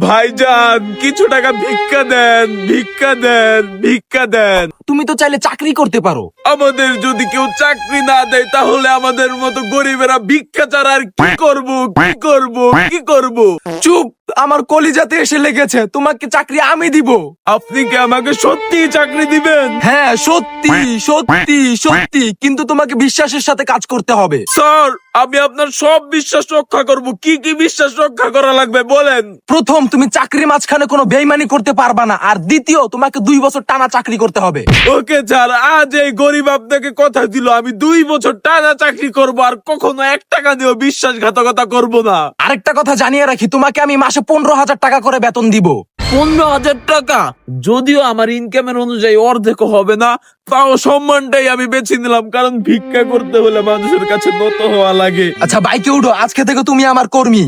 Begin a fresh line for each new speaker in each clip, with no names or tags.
ভাইজান কিছু টাকা ভিক্ষা দেন, ভিক্ষা দেন, ভিক্ষা দেন।
তুমি তো চাইলে চাকরি করতে পারো।
আমাদের যদি কেউ চাকরি না দেয় তাহলে আমাদের মতো গরিবেরা ভিক্ষা ছাড়া আর কি করব, কি করব, কি করব?
চুপ, আমার কলিজাতে এসে লেগেছে, তোমাকে চাকরি আমি দিব।
আপনি কি আমাকে সত্যি চাকরি দিবেন?
হ্যাঁ, সত্যি সত্যি সত্যি, কিন্তু তোমাকে বিশ্বাসের সাথে কাজ করতে হবে।
স্যার, আমি আপনার সব বিশ্বাস রক্ষা করব। কি কি বিশ্বাস রক্ষা করা লাগবে বলেন?
প্রথম, তুমি চাকরির মাঝখানে কোনো বেইমানি করতে পারবা না, আর দ্বিতীয়, তোমাকে 2 বছর টানা চাকরি করতে হবে।
ওকে স্যার, আজ এই গরিব আপনাকে কথা দিল আমি 2 বছর টানা চাকরি করব, আর কখনো 1 টাকা দিয়েও বিশ্বাসঘাতকতা করব না।
আরেকটা কথা জানিয়ে রাখি, তোমাকে আমি মাসে 15,000 টাকা করে বেতন দিব।
15,000 টাকা? যদিও আমার ইনকামের অনুযায়ী অর্ধেকও হবে না, তাও সম্মানটাই আমি বেছে নিলাম, কারণ ভিক্ষা করতে হলে মানুষের কাছে নত হওয়া লাগে।
আচ্ছা, বাইকে উঠো, আজকে থেকে তুমি আমার কর্মী।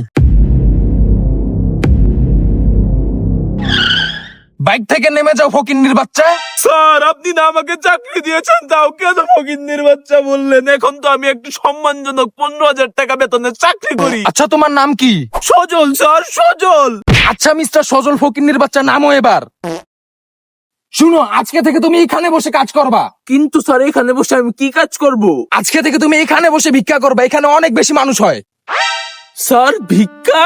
বাইক থেকে নেমে যাও, ফকিন্নির বাচ্চা।
স্যার, আপনি না আমাকে চাকরি দিয়েছেন, তাও কেন ফকিন্নির বাচ্চা বললেন? এখন তো আমি একটু সম্মানজনক 15,000 টাকা বেতনের চাকরি করি।
আচ্ছা, তোমার নাম কি?
সজল স্যার, সজল।
আচ্ছা মিস্টার সজল ফকিন্নির বাচ্চা, নামো এবার। শুনো, আজকে থেকে তুমি এখানে বসে কাজ করবা।
কিন্তু স্যার, এখানে বসে আমি কি কাজ করব?
আজকে থেকে তুমি এখানে বসে ভিক্ষা করবা, এখানে অনেক বেশি মানুষ হয়।
স্যার, ভিক্ষা?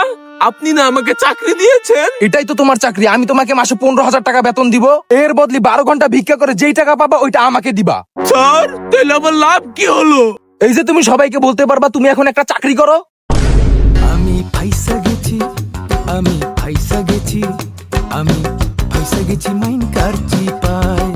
আপনি না আমাকে চাকরি দিয়েছেন?
এটাই তো তোমার চাকরি, আমি তোমাকে মাসে 15,000 টাকা বেতন দিব, এর বদলে 12 ঘন্টা ভিক্ষা করে যেই টাকা পাবা ওইটা আমাকে দিবা।
স্যার, তাহলে আমার লাভ কি হলো?
এই যে তুমি সবাইকে বলতে পারবা তুমি এখন একটা চাকরি করো।
আমি ফাইসা গেছি, আমি ফাইসা গেছি, আমি ফাইসা গেছি মাইন কার চিপায়।